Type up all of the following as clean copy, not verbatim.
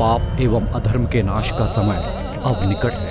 पाप एवं अधर्म के नाश का समय अब निकट है।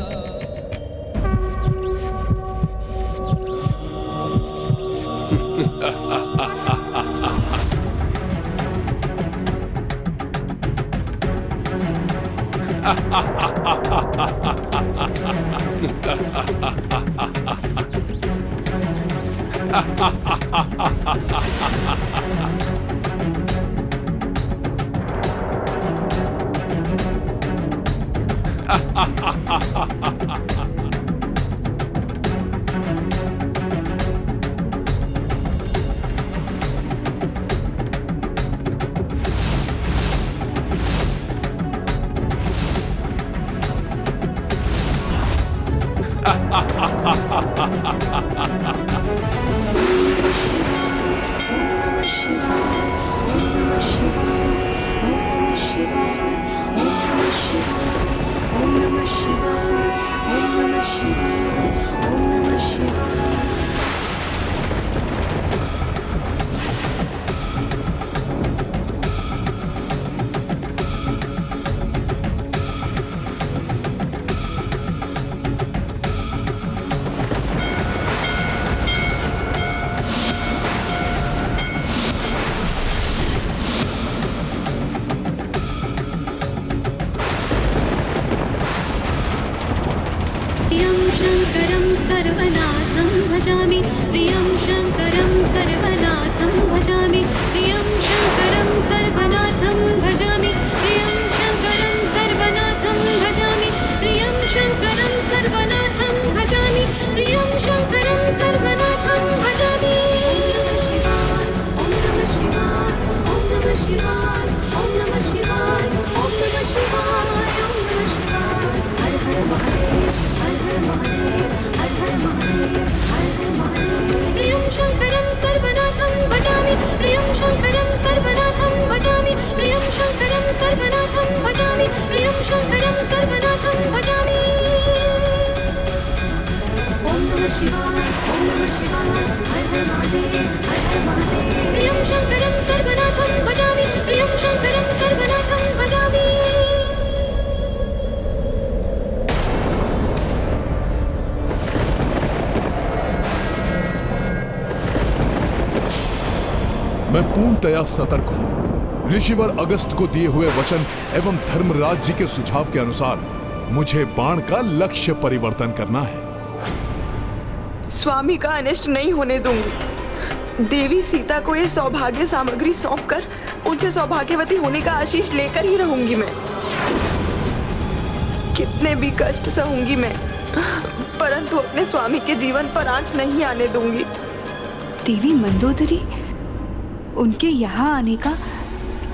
शङ्करं सर्वनाथं भजामि, प्रियं शङ्करं सर्वनाथं भजामि, प्रियं शङ्करं सर्वनाथं भजामि, प्रियं शङ्करं सर्वनाथं भजामि, प्रियं शङ्करं सर्वनाथं भजामि, प्रियं शङ्करं सर्वनाथं भजामि। ॐ नमः शिवाय, ॐ नमः शिवाय, ॐ नमः शिवाय, ॐ नमः शिवाय, ॐ नमः शिवाय। हर हर महादेव, हर हर महादेव, हर हर महादेव, हर हर महादेव। प्रियं शङ्करं सर्वनाथं भजामि, प्रियं शङ्करं सर्वनाथं भजामि, प्रियं शङ्करं सर्वनाथं भजामि, प्रियं शङ्करं सर्वनाथं भजामि। ॐ नमः शिवाय, ॐ नमः शिवाय, हर हर महादेव, हर हर महादेव। प्रियं शङ्करं सर्वनाथं भजामि, प्रियं शङ्करं सर्वनाथं भजामि। मैं पूर्णतया सतर्क हूं। ऋषिवर अगस्त को दिए हुए वचन एवं धर्मराज जी के सुझाव के अनुसार मुझे बाण का लक्ष्य परिवर्तन करना है। स्वामी का अनिष्ट नहीं होने दूंगी। देवी सीता को ये सौभाग्य सामग्री सौंपकर उनसे सौभाग्यवती होने का आशीष लेकर ही रहूंगी मैं। कितने भी कष्ट सहूंगी मैं, परंतु अपने स्वामी के जीवन पर आंच नहीं आने दूंगी। देवी मंदोदरी, उनके यहाँ आने का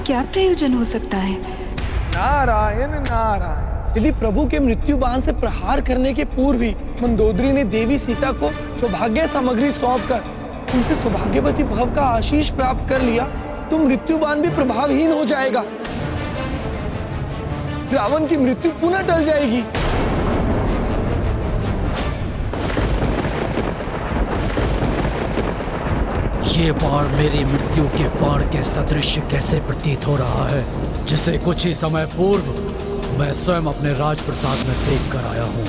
क्या प्रयोजन हो सकता है? नारायण नारायण। यदि प्रभु के मृत्यु बाण से प्रहार करने के पूर्व ही मंदोदरी ने देवी सीता को सौभाग्य सामग्री सौंपकर उनसे सौभाग्यवती भव का आशीष प्राप्त कर लिया तो मृत्यु बाण भी प्रभावहीन हो जाएगा। रावण की मृत्यु पुनः टल जाएगी। ये बाण मेरी मृत्यु के बाण के सदृश कैसे प्रतीत हो रहा है, जिसे कुछ ही समय पूर्व मैं स्वयं अपने राजप्रसाद में देख कर आया हूं।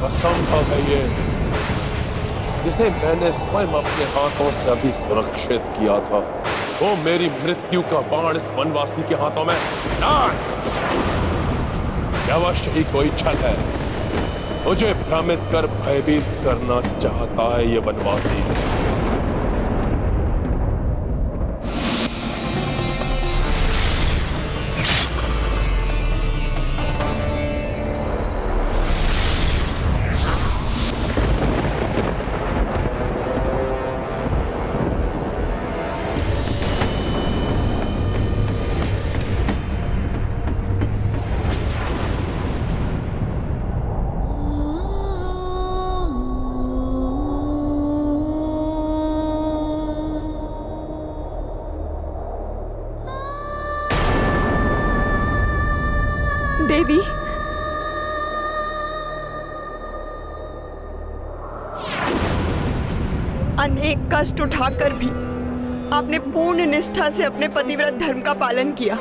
असंभव है ये, जिसे मैंने स्वयं अपने हाथों से अभी सुरक्षित किया था, वो मेरी मृत्यु का बाण इस वनवासी के हाथों में नहीं। अवश्य ही कोई छल है, मुझे भ्रमित कर भयभीत करना चाहता है ये वनवासी। देवी, अनेक कष्ट उठाकर भी आपने पूर्ण निष्ठा से अपने पतिव्रत धर्म का पालन किया।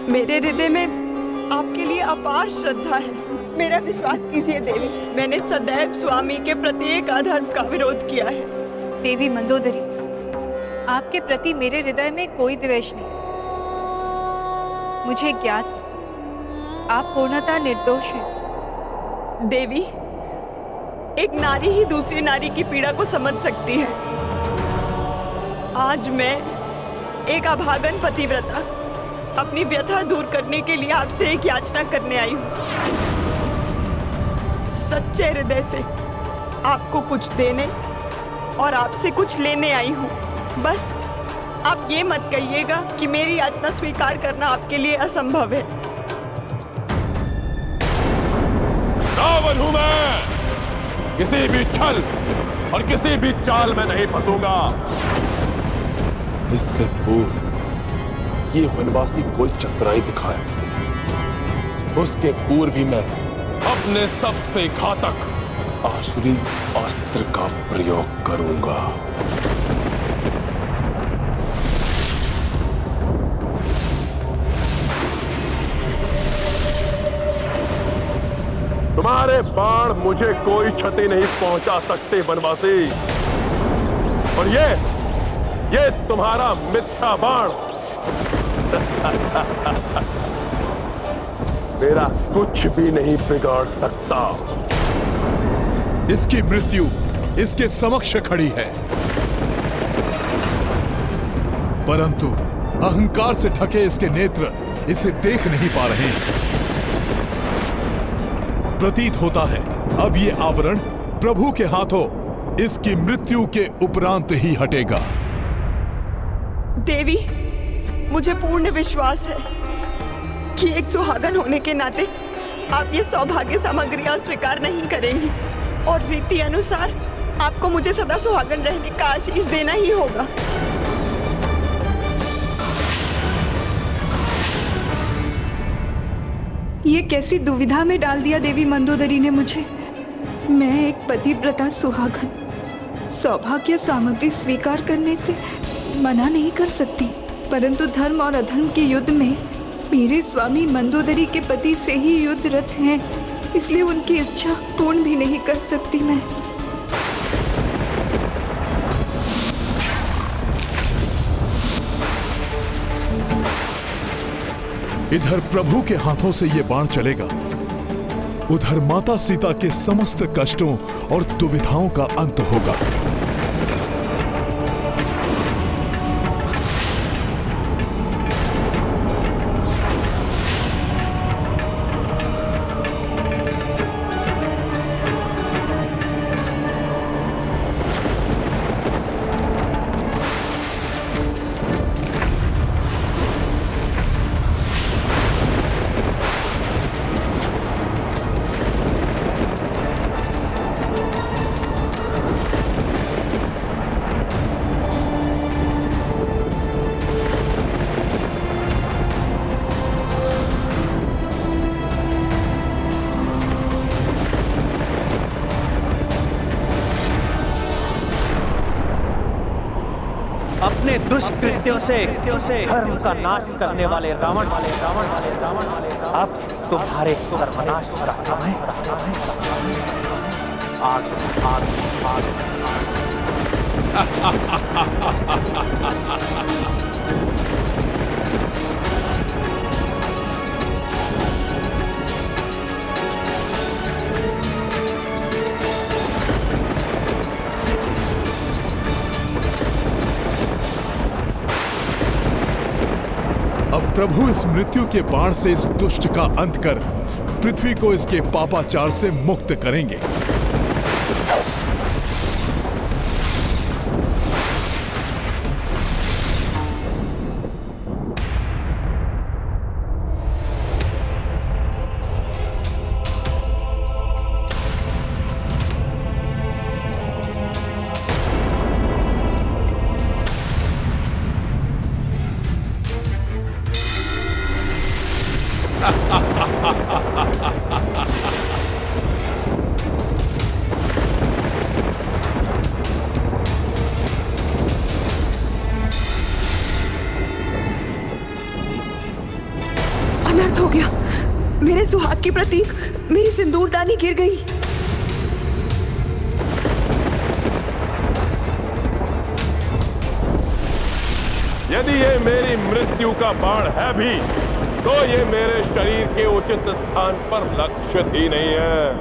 मेरे हृदय में आपके लिए अपार श्रद्धा है। मेरा विश्वास कीजिए देवी, मैंने सदैव स्वामी के प्रत्येक अधर्म का विरोध किया है। देवी मंदोदरी, आपके प्रति मेरे हृदय में कोई द्वेष नहीं। मुझे ज्ञात है, आप पूर्णतः निर्दोष हैं। देवी, एक नारी ही दूसरी नारी की पीड़ा को समझ सकती है। आज मैं एक अभागन पतिव्रता अपनी व्यथा दूर करने के लिए आपसे एक याचना करने आई हूँ। सच्चे हृदय से आपको कुछ देने और आपसे कुछ लेने आई हूँ। बस आप ये मत कहिएगा कि मेरी याचना स्वीकार करना आपके लिए असंभव है। रावण हूं मैं, किसी भी छल और किसी भी चाल में नहीं फंसूंगा। इससे पूर्व ये वनवासी कोई चतुराई दिखाए, उसके पूर्व ही मैं अपने सबसे घातक आसुरी अस्त्र का प्रयोग करूंगा। तुम्हारे बाण मुझे कोई क्षति नहीं पहुंचा सकते वनवासी, और ये तुम्हारा मिथ्या बाण मेरा कुछ भी नहीं बिगाड़ सकता। इसकी मृत्यु इसके समक्ष खड़ी है, परंतु अहंकार से ढके इसके नेत्र इसे देख नहीं पा रहे हैं। प्रतीत होता है अब ये आवरण प्रभु के हाथों इसकी मृत्यु के उपरांत ही हटेगा। देवी, मुझे पूर्ण विश्वास है कि एक सुहागन होने के नाते आप ये सौभाग्य सामग्री अस्वीकार नहीं करेंगी, और रीति अनुसार आपको मुझे सदा सुहागन रहने का आशीष देना ही होगा। ये कैसी दुविधा में डाल दिया देवी मंदोदरी ने मुझे। मैं एक पतिव्रता सुहागन सौभाग्य सामग्री स्वीकार करने से मना नहीं कर सकती, परंतु धर्म और अधर्म के युद्ध में मेरे स्वामी मंदोदरी के पति से ही युद्धरत हैं, इसलिए उनकी इच्छा पूर्ण भी नहीं कर सकती मैं। इधर प्रभु के हाथों से ये बाण चलेगा, उधर माता सीता के समस्त कष्टों और दुविधाओं का अंत होगा। अपने दुष्कृत्यों से धर्म का नाश करने वाले रावण अब तुम्हारे सर्वनाश का समय आ अब प्रभु इस मृत्यु के बाण से इस दुष्ट का अंत कर पृथ्वी को इसके पापाचार से मुक्त करेंगे। अनर्थ हो गया। मेरे सुहाग की प्रतीक, मेरी सिंदूरदानी गिर गई। यदि ये मेरी मृत्यु का बाण है भी, तो ये मेरे शरीर के उचित स्थान पर लक्षित ही नहीं है।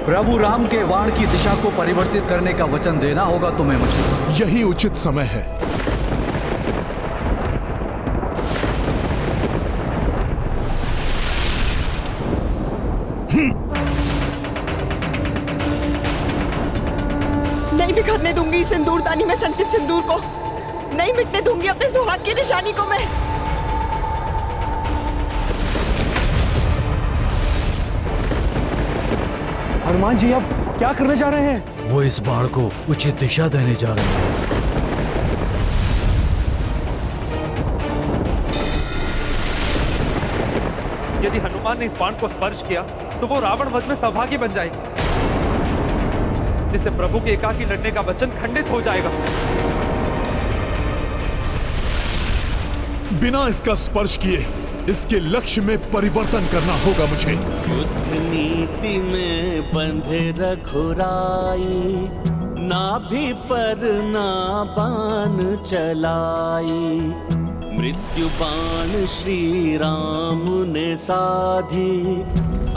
प्रभु राम के वाण की दिशा को परिवर्तित करने का वचन देना होगा तुम्हें मुझे। यही उचित समय है। नहीं बिखरने दूंगी सिंदूरदानी में संचित सिंदूर को। नहीं मिटने दूंगी अपने सुहाग की निशानी को मैं। हनुमान जी अब क्या करने जा रहे हैं? वो इस बाण को उचित दिशा देने जा रहे हैं। यदि हनुमान ने इस बाण को स्पर्श किया तो वो रावण वध में सौभाग्य बन जाएगी, जिससे प्रभु के एकाकी लड़ने का वचन खंडित हो जाएगा। बिना इसका स्पर्श किए इसके लक्ष्य में परिवर्तन करना होगा मुझे। युद्ध नीति में बंधे रघुराई, नाभि पर ना बाण चलाई। मृत्यु बाण श्री राम ने साधी,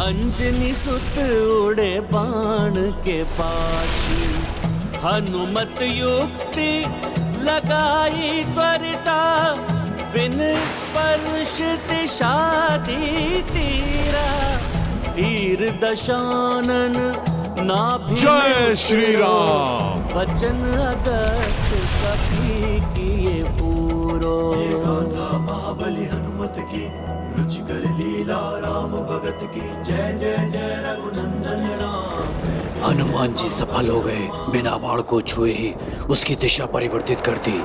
अंजनी सुत उड़े बाण के पाछी। हनुमत युक्ति लगाई त्वरिता, बिन स्पर्श दिशा दी तीरा। तीर दशानन नाभि जय श्री राम। वचन अगस्त कभी किए पूरो। महाबली हनुमत की रुचिकर लीला, राम भगत की जय जय जय रघुनंदन राम। हनुमान जी सफल हो गए। बिना बाण को छुए ही उसकी दिशा परिवर्तित कर दी।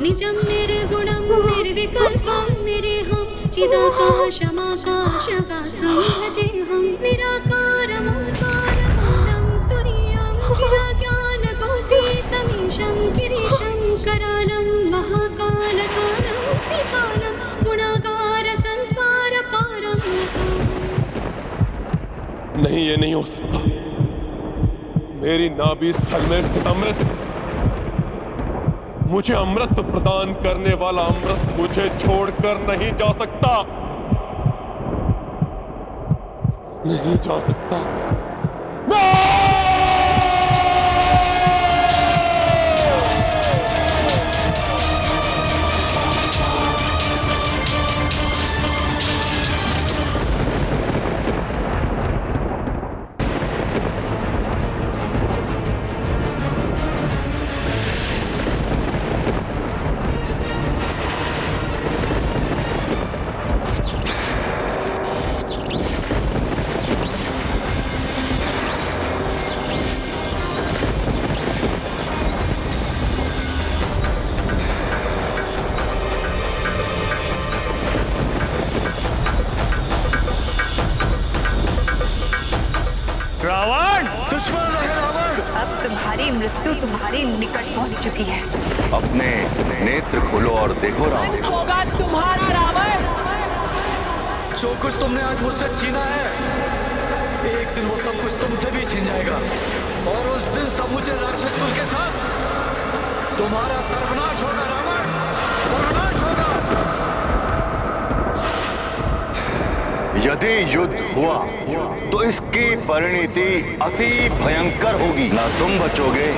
निजं निर्गुणं निर्विकल्पं निरीहं चिदाकाशमाकाशवासं भजेऽहं निराकारमोङ्कारमूलं तुरीयं गिराज्ञानगोतीतमीशं गिरीशं करालं महाकालकालं त्रिकालं गुणागार संसारपारं। नहीं, ये नहीं हो सकता। मेरी नाभि स्थल में स्थित अमृत, मुझे अमृत प्रदान करने वाला अमृत मुझे छोड़कर नहीं जा सकता, नहीं जा सकता। मृत्यु तुम्हारे निकट पहुंच चुकी है। अपने नेत्र खोलो और देखो रावण। होगा तुम्हारा रावण। जो कुछ तुमने आज मुझसे छीना है, एक दिन वो सब कुछ तुमसे भी छीन जाएगा, और उस दिन समूचे राक्षस कुल के साथ तुम्हारा सर्वनाश होगा रावण, सर्वनाश होगा। यदि युद्ध हुआ तो इसकी परिणति अति भयंकर होगी। ना तुम बचोगे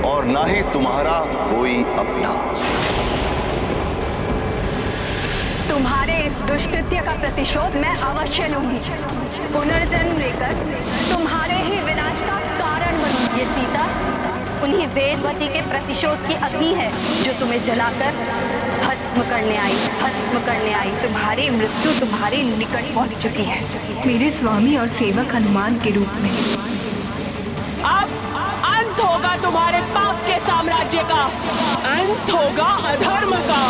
और ना ही तुम्हारा कोई अपना। तुम्हारे इस दुष्कृत्य का प्रतिशोध मैं अवश्य लूंगी। पुनर्जन्म लेकर तुम्हारे ही विनाश का कारण बनूंगी। ये सीता उन्हीं वेदवती के प्रतिशोध की अग्नि है जो तुम्हें जलाकर भस्म करने आई। तुम्हारी मृत्यु तुम्हारे निकट पहुंच चुकी है, मेरे स्वामी और सेवक हनुमान के रूप में। अब अंत होगा तुम्हारे पाप के साम्राज्य का, अंत होगा अधर्म का,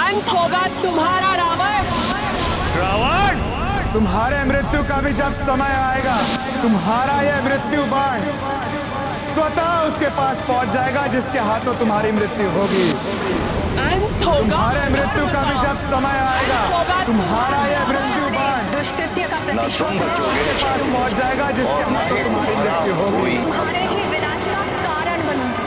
अंत होगा तुम्हारा रावण। रावण, तुम्हारे मृत्यु का भी जब समय आएगा, तुम्हारा यह मृत्यु बाण स्वतः उसके पास पहुंच जाएगा जिसके हाथों तुम्हारी मृत्यु होगी। अंत होगा तुम्हारे मृत्यु का भी जब समय आएगा, तुम्हारा यह मृत्यु बाण दुष्कृत्य का ना तुम बचोगे उसके पास पहुंच जाएगा जिसके हाथों तुम्हारी मृत्यु होगी। तुम्हारे ही विनाश का कारण बनूंगी।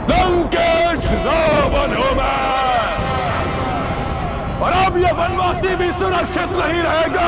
लंकेश रावण हूं मैं, और अब यह वनवासी भी सुरक्षित नहीं रहेगा।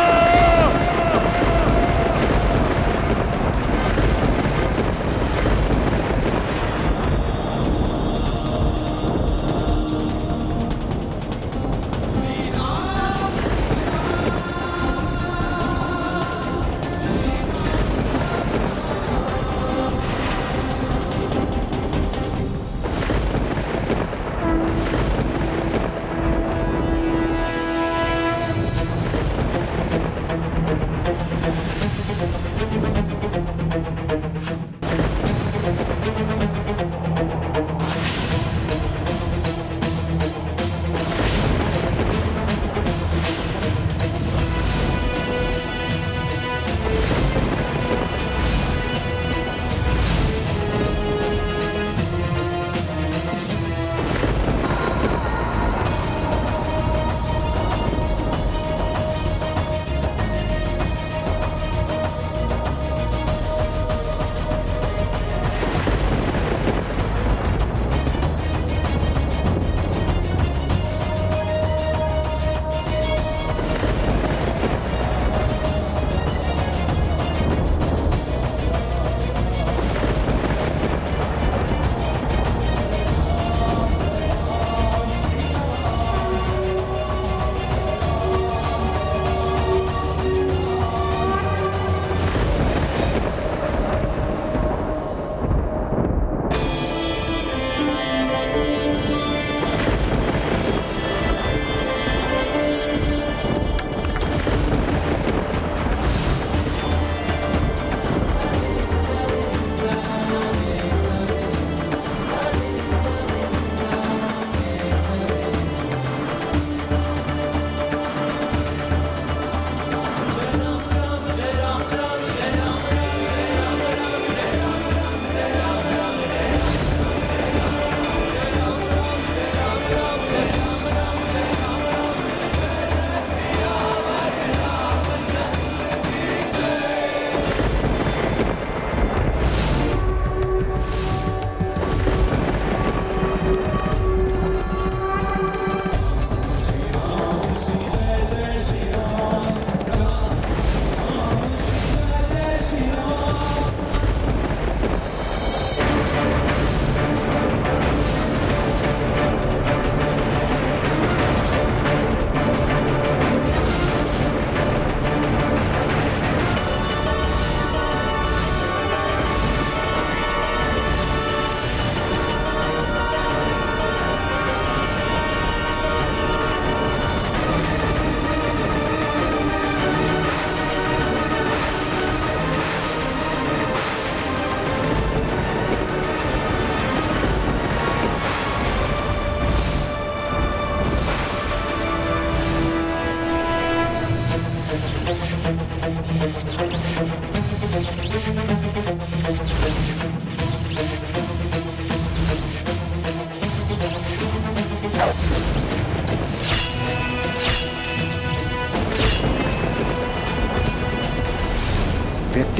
व्यक्ति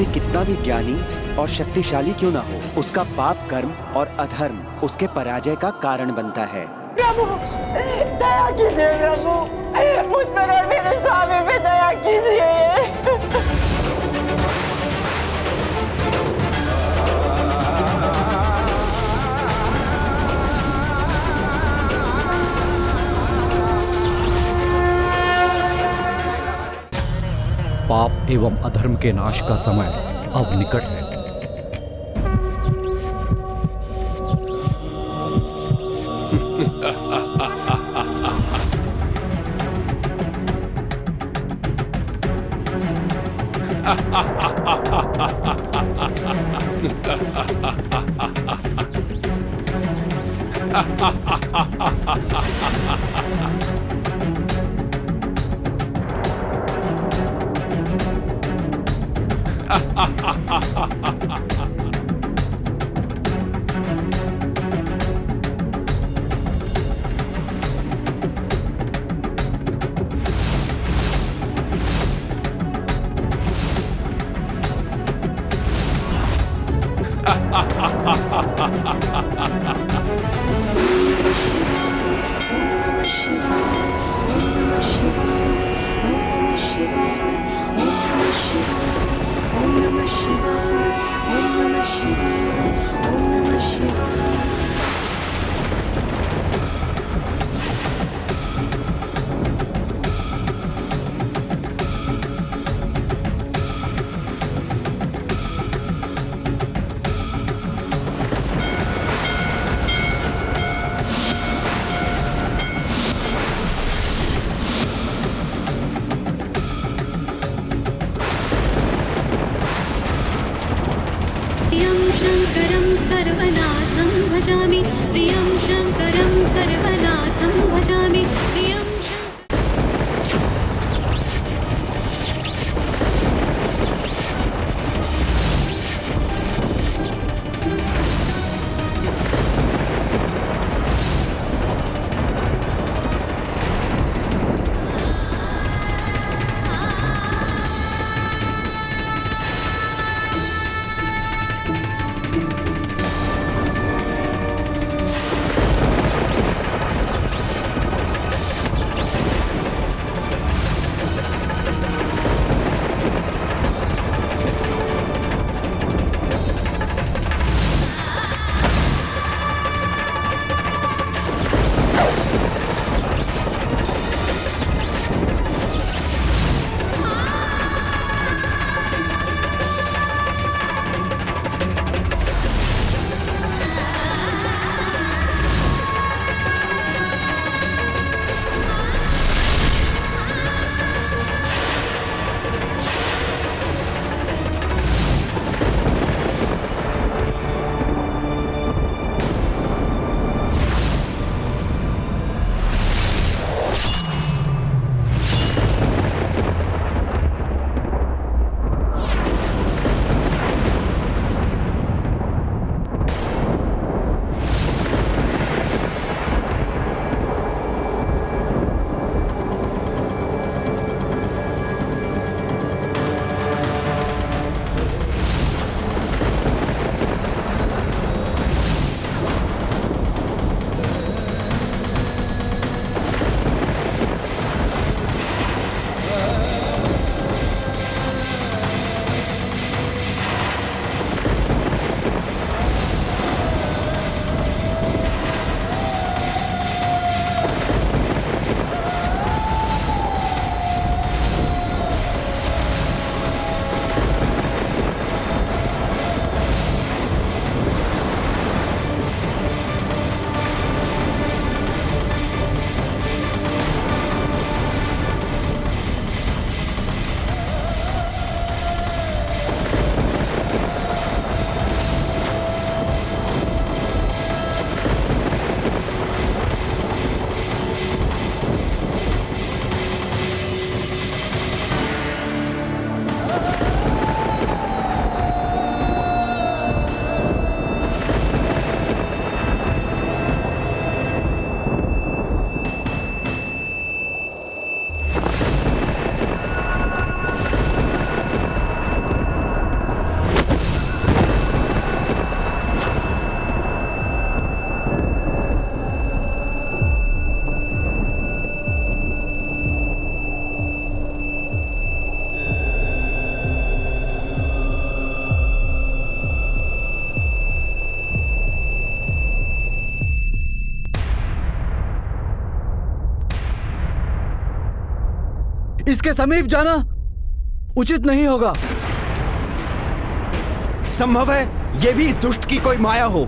कितना भी ज्ञानी और शक्तिशाली क्यों ना हो, उसका पाप कर्म और अधर्म उसके पराजय का कारण बनता है। प्रभु दया कीजिए, प्रभु मुझ पर और मेरे स्वामी पे दया कीजिए। पाप एवं अधर्म के नाश का समय अब निकट है। इसके समीप जाना उचित नहीं होगा। संभव है ये भी इस दुष्ट की कोई माया हो।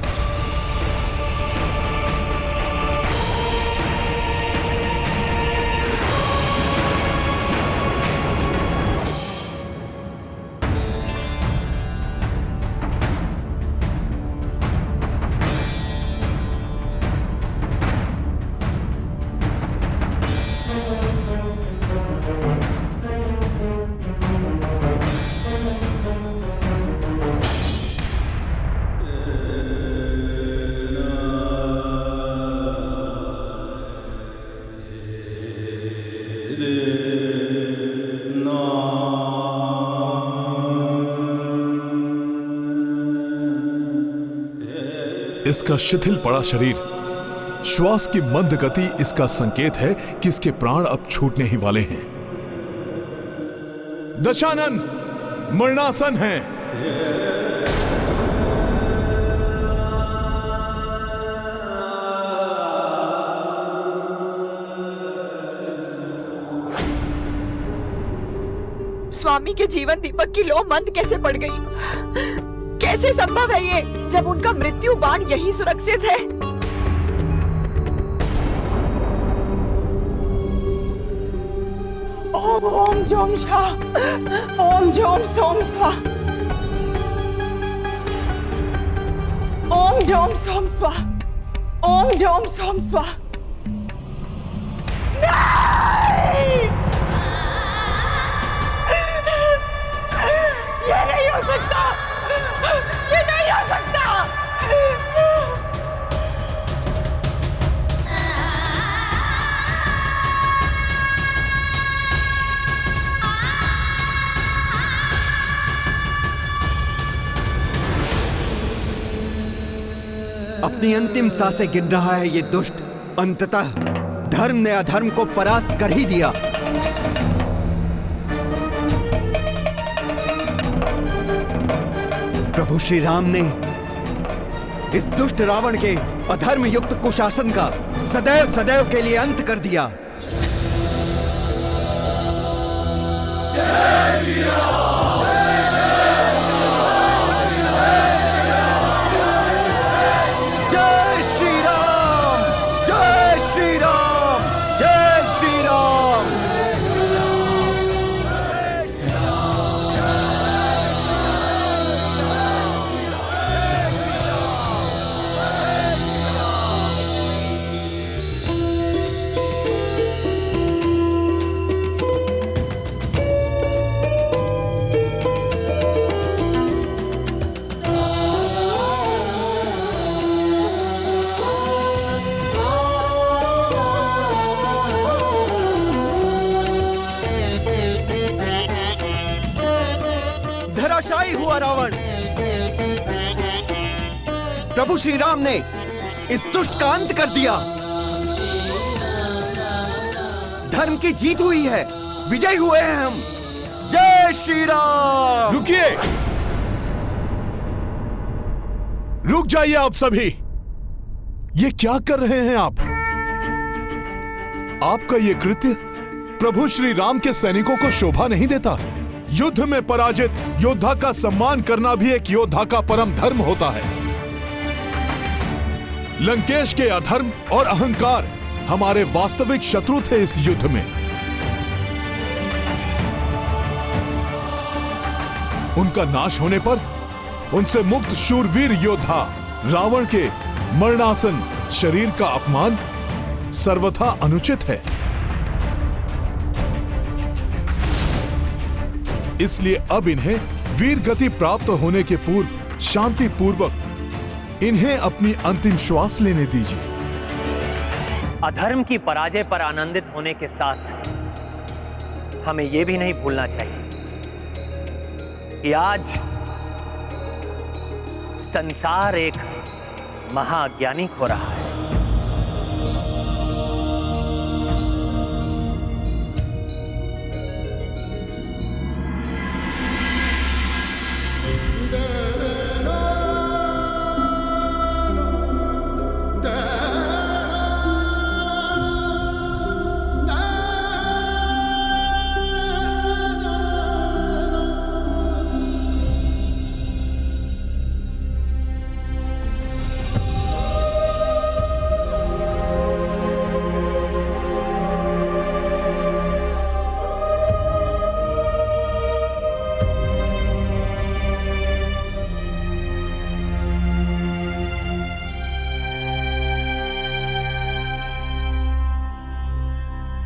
इसका शिथिल पड़ा शरीर, श्वास की मंद गति इसका संकेत है कि इसके प्राण अब छूटने ही वाले हैं। दशानन मरणासन है। स्वामी के जीवन दीपक की लौ मंद कैसे पड़ गई? कैसे संभव है ये, जब उनका मृत्यु बाण यही सुरक्षित है? ओम ओम जोम शा, ओम जोम सोम स्वा, ओम जोम सोम स्वा, ओम जोम सोम स्वा। नहीं! ये नहीं हो सकता, ये नहीं हो सकता। अपनी अंतिम सांसें गिन रहा है ये दुष्ट। अंततः धर्म ने अधर्म को परास्त कर ही दिया। प्रभु श्री राम ने इस दुष्ट रावण के अधर्म युक्त कुशासन का सदैव सदैव के लिए अंत कर दिया। जय श्री राम। हुआ रावण। प्रभु श्री राम ने इस दुष्ट का अंत कर दिया। धर्म की जीत हुई है, विजय हुए हैं हम। जय श्री राम। रुकिए, रुक जाइए आप सभी। ये क्या कर रहे हैं आप? आपका ये कृत्य प्रभु श्री राम के सैनिकों को शोभा नहीं देता। युद्ध में पराजित योद्धा का सम्मान करना भी एक योद्धा का परम धर्म होता है। लंकेश के अधर्म और अहंकार हमारे वास्तविक शत्रु थे इस युद्ध में। उनका नाश होने पर उनसे मुक्त शूरवीर योद्धा रावण के मरणासन शरीर का अपमान सर्वथा अनुचित है। इसलिए अब इन्हें वीर गति प्राप्त होने के पूर्व शांति पूर्वक इन्हें अपनी अंतिम श्वास लेने दीजिए। अधर्म की पराजय पर आनंदित होने के साथ हमें यह भी नहीं भूलना चाहिए कि आज संसार एक महाज्ञानी खो रहा है।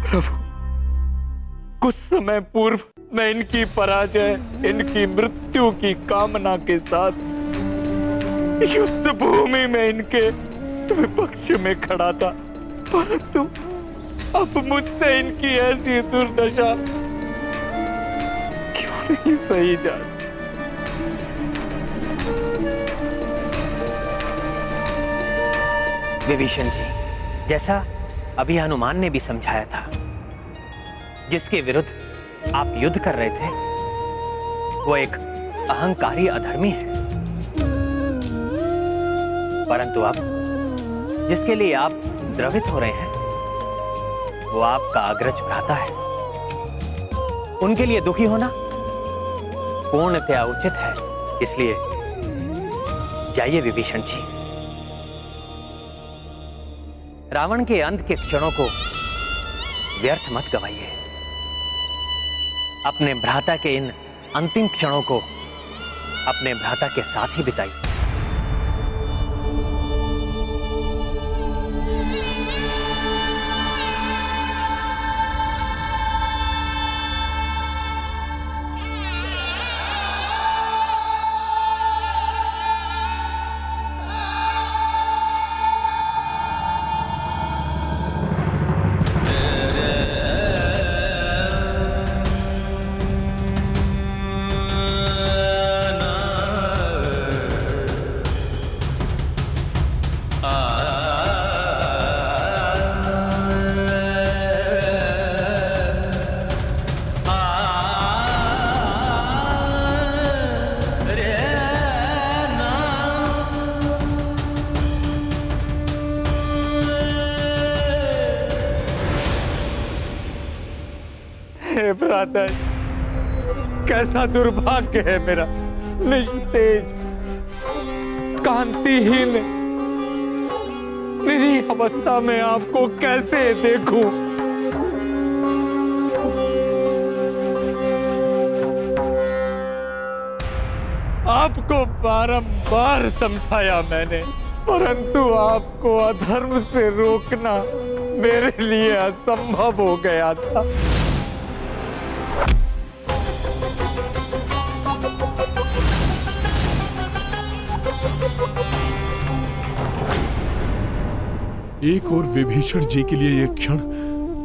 प्रभु, कुछ समय पूर्व मैं इनकी पराजय, इनकी मृत्यु की कामना के साथ युद्ध भूमि में इनके विपक्ष में खड़ा था, परंतु अब मुझसे इनकी ऐसी दुर्दशा क्यों नहीं सही जाती? विभीषण जी, जैसा अभी हनुमान ने भी समझाया था, जिसके विरुद्ध आप युद्ध कर रहे थे वो एक अहंकारी अधर्मी है, परंतु अब जिसके लिए आप द्रवित हो रहे हैं वो आपका अग्रज भ्राता है। उनके लिए दुखी होना पूर्णतया उचित है, इसलिए जाइए विभीषण जी, रावण के अंत के क्षणों को व्यर्थ मत गवाइए। अपने भ्राता के इन अंतिम क्षणों को अपने भ्राता के साथ ही बिताइए। हे भ्राता, कैसा दुर्भाग्य है मेरा, निस्तेज, कांतिहीन, निरीह अवस्था में आपको कैसे देखूं? आपको बारंबार समझाया मैंने, परंतु आपको अधर्म से रोकना मेरे लिए असंभव हो गया था। एक और विभीषण जी के लिए यह क्षण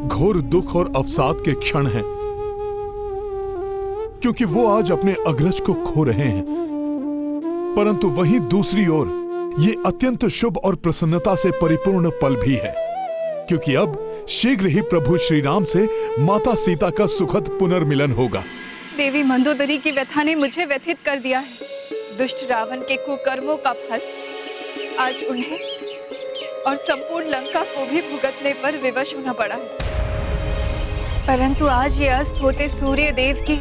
घोर दुख और अवसाद के क्षण हैं, क्योंकि वो आज अपने अग्रज को खो रहे हैं, परंतु वहीं दूसरी ओर ये अत्यंत शुभ और प्रसन्नता से परिपूर्ण पल भी है, क्योंकि अब शीघ्र ही प्रभु श्री राम से माता सीता का सुखद पुनर्मिलन होगा। देवी मंदोदरी की व्यथा ने मुझे व्यथित कर दिया है। दुष्ट रावण के कुकर्मों का फल आज उन्हें और संपूर्ण लंका को भी भुगतने पर विवश होना पड़ा है, परंतु आज ये अस्त होते सूर्य देव की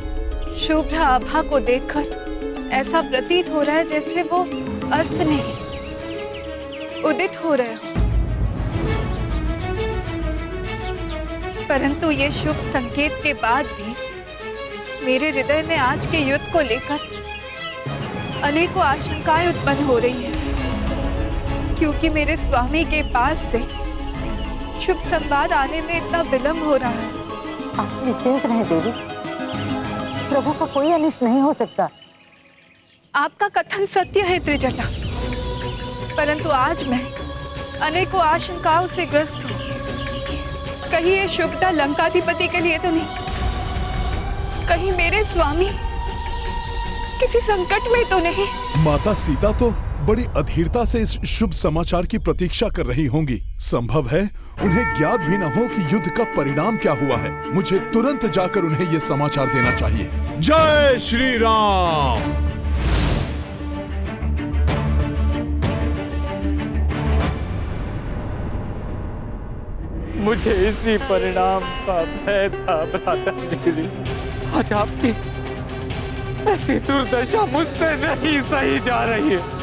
शुभ्र आभा को देखकर ऐसा प्रतीत हो रहा है जैसे वो अस्त नहीं उदित हो रहे हो। परंतु ये शुभ संकेत के बाद भी मेरे हृदय में आज के युद्ध को लेकर अनेकों आशंकाएं उत्पन्न हो रही हैं, क्योंकि मेरे स्वामी के पास से शुभ संवाद आने में इतना विलंब हो रहा है। आप निश्चिंत रहें देवी, प्रभु को कोई अनिष्ट नहीं हो सकता। आपका कथन सत्य है त्रिजटा, परंतु आज मैं अनेकों आशंकाओं से ग्रस्त हूँ। कहीं ये शुभता लंकाधिपति के लिए तो नहीं, कहीं मेरे स्वामी किसी संकट में तो नहीं। माता सीता तो बड़ी अधीरता से इस शुभ समाचार की प्रतीक्षा कर रही होंगी। संभव है उन्हें ज्ञात भी न हो कि युद्ध का परिणाम क्या हुआ है। मुझे तुरंत जाकर उन्हें यह समाचार देना चाहिए। जय श्री राम। मुझे इसी परिणाम का भय था भ्राता जी। आज आपकी ऐसी दुर्दशा मुझसे नहीं सही जा रही है,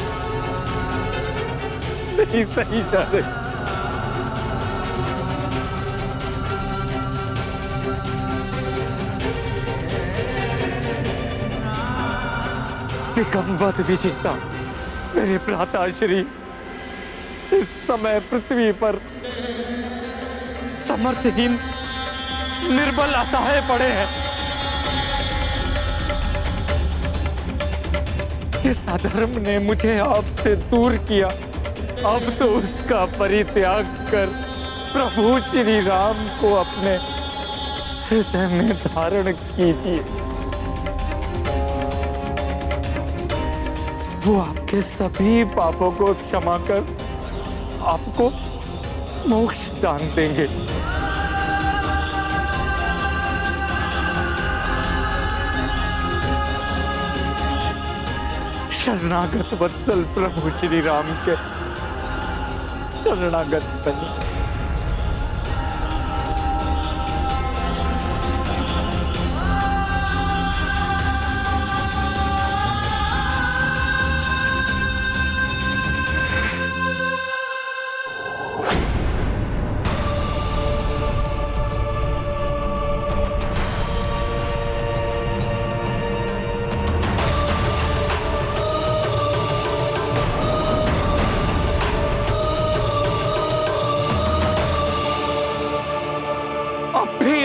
नहीं सही जा रही। निकम्बत विजेता मेरे भ्राता श्री इस समय पृथ्वी पर समर्थहीन निर्बल असहाय पड़े हैं। जिस अधर्म ने मुझे आपसे दूर किया, अब तो उसका परित्याग कर प्रभु श्री राम को अपने हृदय में धारण कीजिए। वो आपके सभी पापों को क्षमा कर आपको मोक्ष दान देंगे। शरणागत वत्सल प्रभु श्री राम के शरणागत बने।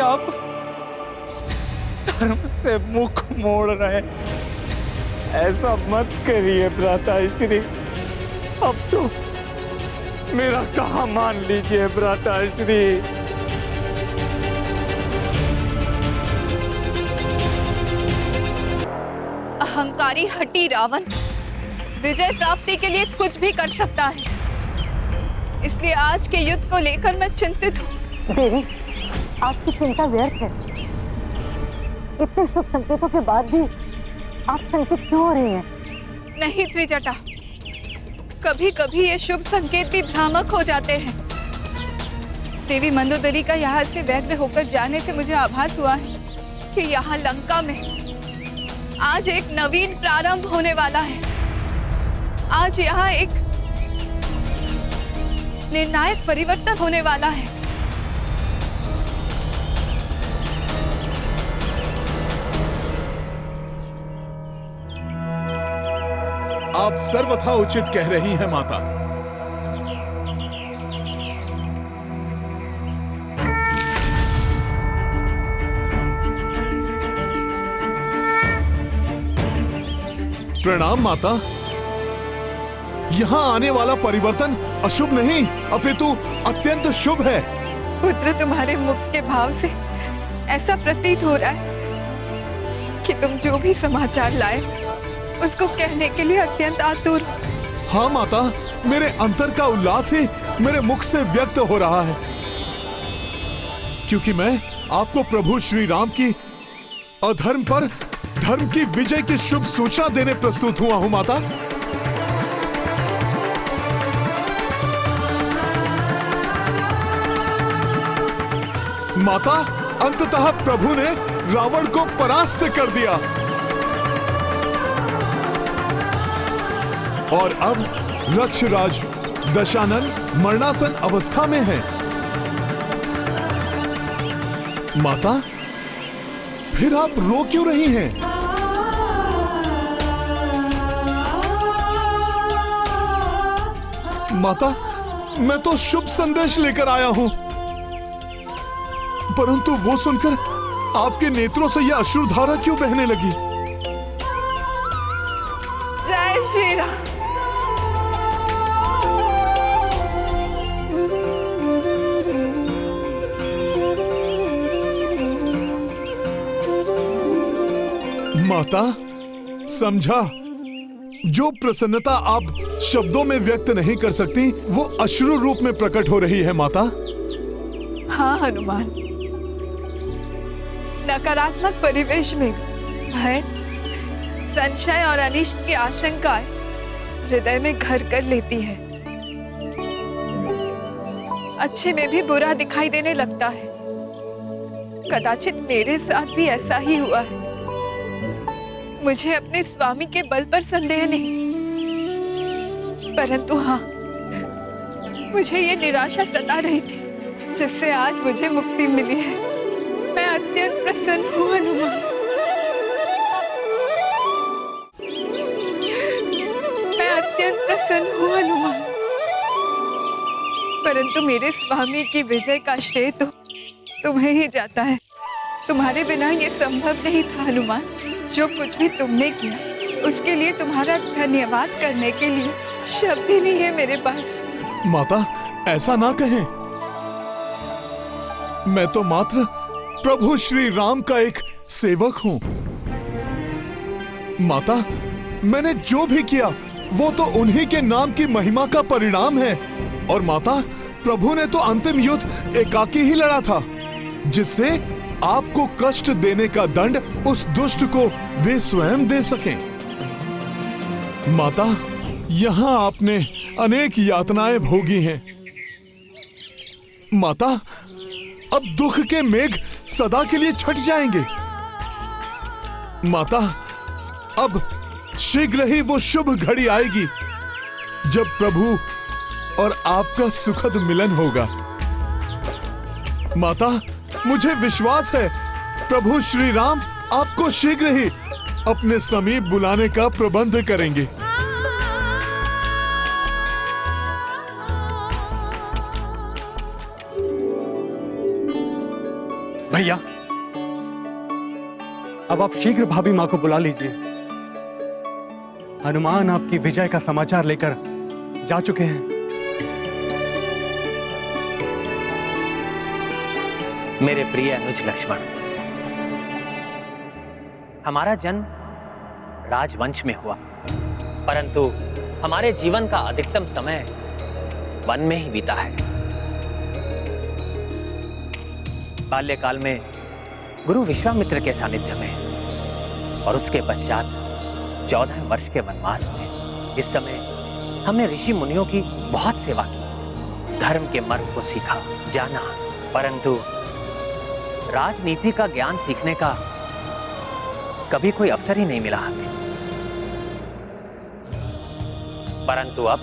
आप धर्म से मुख मोड़ रहे, ऐसा मत करिए भ्राताश्री। अब तो मेरा कहा मान लीजिए भ्राताश्री। अहंकारी हठी रावण विजय प्राप्ति के लिए कुछ भी कर सकता है, इसलिए आज के युद्ध को लेकर मैं चिंतित हूँ। देवी, आपकी चिंता व्यर्थ है। इतने शुभ संकेतों के बाद भी आप संकित क्यों हो रही हैं? नहीं त्रिजटा, कभी कभी ये शुभ संकेत भी भ्रामक हो जाते हैं। देवी मंदोदरी का यहाँ से व्यग्र होकर जाने से मुझे आभास हुआ है कि यहाँ लंका में आज एक नवीन प्रारंभ होने वाला है। आज यहाँ एक निर्णायक परिवर्तन होने वाला है। आप सर्वथा उचित कह रही हैं माता। प्रणाम माता। यहाँ आने वाला परिवर्तन अशुभ नहीं अपितु अत्यंत शुभ है। पुत्र, तुम्हारे मुख के भाव से ऐसा प्रतीत हो रहा है कि तुम जो भी समाचार लाए उसको कहने के लिए अत्यंत आतुर हो। हाँ माता, मेरे अंतर का उल्लास ही मेरे मुख से व्यक्त हो रहा है, क्योंकि मैं आपको प्रभु श्री राम की अधर्म पर धर्म की विजय की शुभ सूचना देने प्रस्तुत हुआ हूं माता। माता, अंततः प्रभु ने रावण को परास्त कर दिया और अब रक्षराज दशानन मरणासन अवस्था में है। माता, फिर आप रो क्यों रही हैं? माता, मैं तो शुभ संदेश लेकर आया हूं, परंतु वो सुनकर आपके नेत्रों से यह अश्रुधारा क्यों बहने लगी? जय श्री राम। माता, समझा, जो प्रसन्नता आप शब्दों में व्यक्त नहीं कर सकती वो अश्रु रूप में प्रकट हो रही है माता। हाँ हनुमान, नकारात्मक परिवेश में भय, संशय और अनिष्ट की आशंकाएं हृदय में घर कर लेती है। अच्छे में भी बुरा दिखाई देने लगता है। कदाचित मेरे साथ भी ऐसा ही हुआ है। मुझे अपने स्वामी के बल पर संदेह नहीं, परंतु हाँ, मुझे ये निराशा सता रही थी जिससे आज मुझे मुक्ति मिली है। मैं अत्यंत प्रसन्न हूँ हनुमान। मैं अत्यंत प्रसन्न हूँ हनुमान, परंतु मेरे स्वामी की विजय का श्रेय तो तुम्हें ही जाता है। तुम्हारे बिना ये संभव नहीं था हनुमान। जो कुछ भी तुमने किया उसके लिए तुम्हारा धन्यवाद करने के लिए शब्द ही नहीं है मेरे पास। माता, ऐसा ना कहें। मैं तो मात्र प्रभु श्री राम का एक सेवक हूं। माता, मैंने जो भी किया वो तो उन्हीं के नाम की महिमा का परिणाम है। और माता, प्रभु ने तो अंतिम युद्ध एकाकी ही लड़ा था, जिससे आपको कष्ट देने का दंड उस दुष्ट को वे स्वयं दे सकें। माता, यहां आपने अनेक यातनाएं भोगी हैं। माता, अब दुख के मेघ सदा के लिए छट जाएंगे। माता, अब शीघ्र ही वो शुभ घड़ी आएगी जब प्रभु और आपका सुखद मिलन होगा। माता, मुझे विश्वास है प्रभु श्री राम आपको शीघ्र ही अपने समीप बुलाने का प्रबंध करेंगे। भैया, अब आप शीघ्र भाभी मां को बुला लीजिए। हनुमान आपकी विजय का समाचार लेकर जा चुके हैं। मेरे प्रिय अनुज लक्ष्मण, हमारा जन्म राजवंश में हुआ, परंतु हमारे जीवन का अधिकतम समय वन में ही बीता है। बाल्यकाल में गुरु विश्वामित्र के सानिध्य में और उसके पश्चात 14 वर्ष के वनवास में इस समय हमने ऋषि मुनियों की बहुत सेवा की, धर्म के मर्म को सीखा, जाना, परंतु राजनीति का ज्ञान सीखने का कभी कोई अवसर ही नहीं मिला हमें। परंतु अब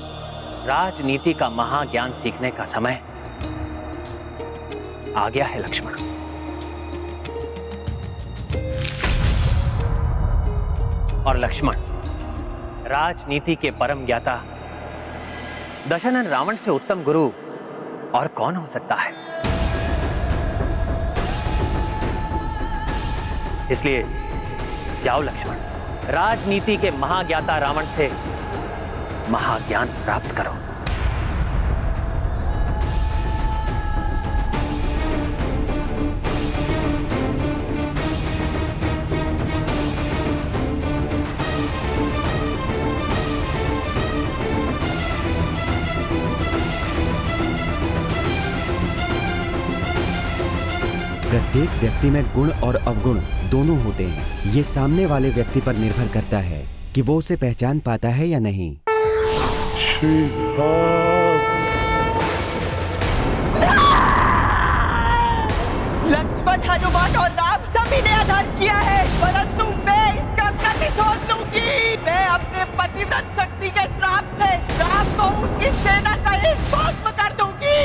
राजनीति का महाज्ञान सीखने का समय आ गया है लक्ष्मण। और लक्ष्मण, राजनीति के परम ज्ञाता दशरथ रावण से उत्तम गुरु और कौन हो सकता है। इसलिए जाओ लक्ष्मण, राजनीति के महाज्ञाता रावण से महाज्ञान प्राप्त करो। प्रत्येक व्यक्ति में गुण और अवगुण दोनों होते हैं। ये सामने वाले व्यक्ति पर निर्भर करता है कि वो उसे पहचान पाता है या नहीं। लक्ष्मण, हनुमान और राम सभी ने अधर्म किया है, परंतु मैं इसका प्रतिशोध लूंगी। मैं अपने पतिव्रत शक्ति के श्राप से राम को उनकी सेना सहित भस्म कर दूंगी।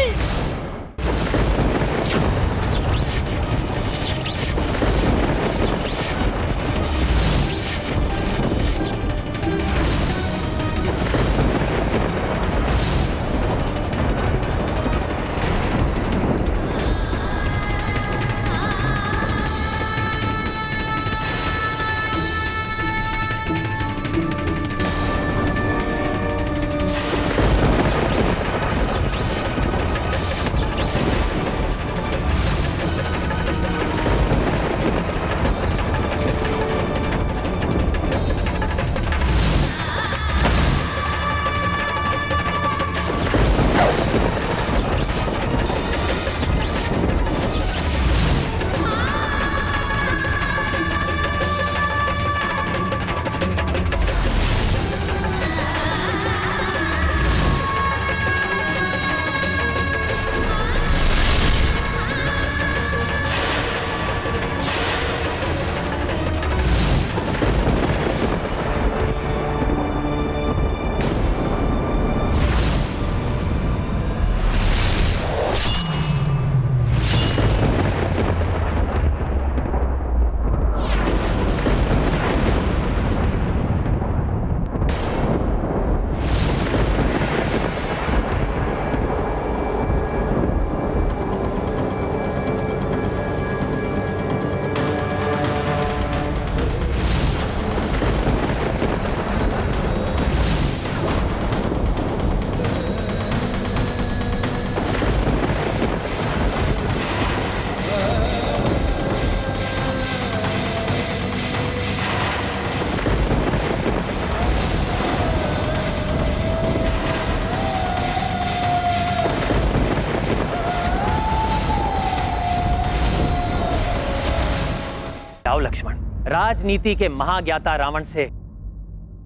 जाओ लक्ष्मण, राजनीति के महाज्ञाता रावण से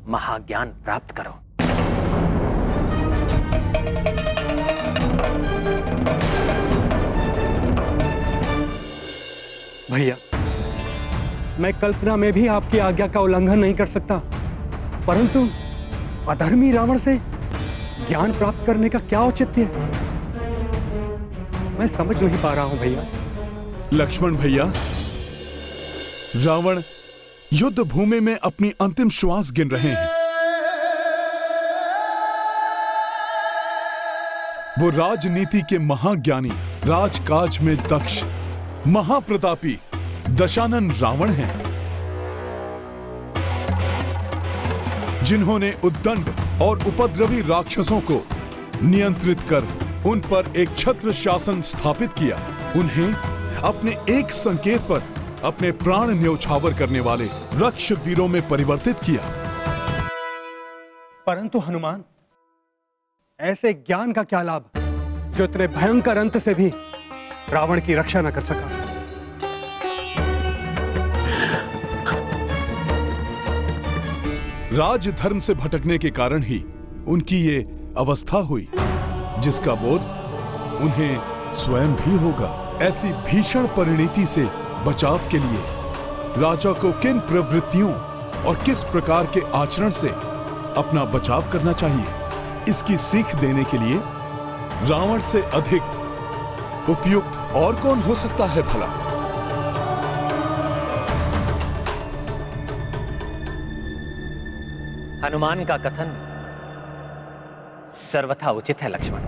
महाज्ञान प्राप्त करो। भैया, मैं कल्पना में भी आपकी आज्ञा का उल्लंघन नहीं कर सकता, परंतु अधर्मी रावण से ज्ञान प्राप्त करने का क्या औचित्य है? मैं समझ नहीं पा रहा हूं भैया। लक्ष्मण भैया, रावण युद्ध भूमि में अपनी अंतिम श्वास गिन रहे हैं। वो राजनीति के महाज्ञानी, राजकाज में दक्ष, महाप्रतापी दशानन रावण हैं, जिन्होंने उद्दंड और उपद्रवी राक्षसों को नियंत्रित कर उन पर एक छत्र शासन स्थापित किया। उन्हें अपने एक संकेत पर अपने प्राण न्यौछावर करने वाले रक्ष वीरों में परिवर्तित किया। परंतु हनुमान, ऐसे ज्ञान का क्या लाभ जो इतने भयंकर अंत से भी रावण की रक्षा न कर सका? राजधर्म से भटकने के कारण ही उनकी ये अवस्था हुई, जिसका बोध उन्हें स्वयं भी होगा। ऐसी भीषण परिणति से बचाव के लिए राजा को किन प्रवृत्तियों और किस प्रकार के आचरण से अपना बचाव करना चाहिए, इसकी सीख देने के लिए रावण से अधिक उपयुक्त और कौन हो सकता है भला? हनुमान का कथन सर्वथा उचित है लक्ष्मण,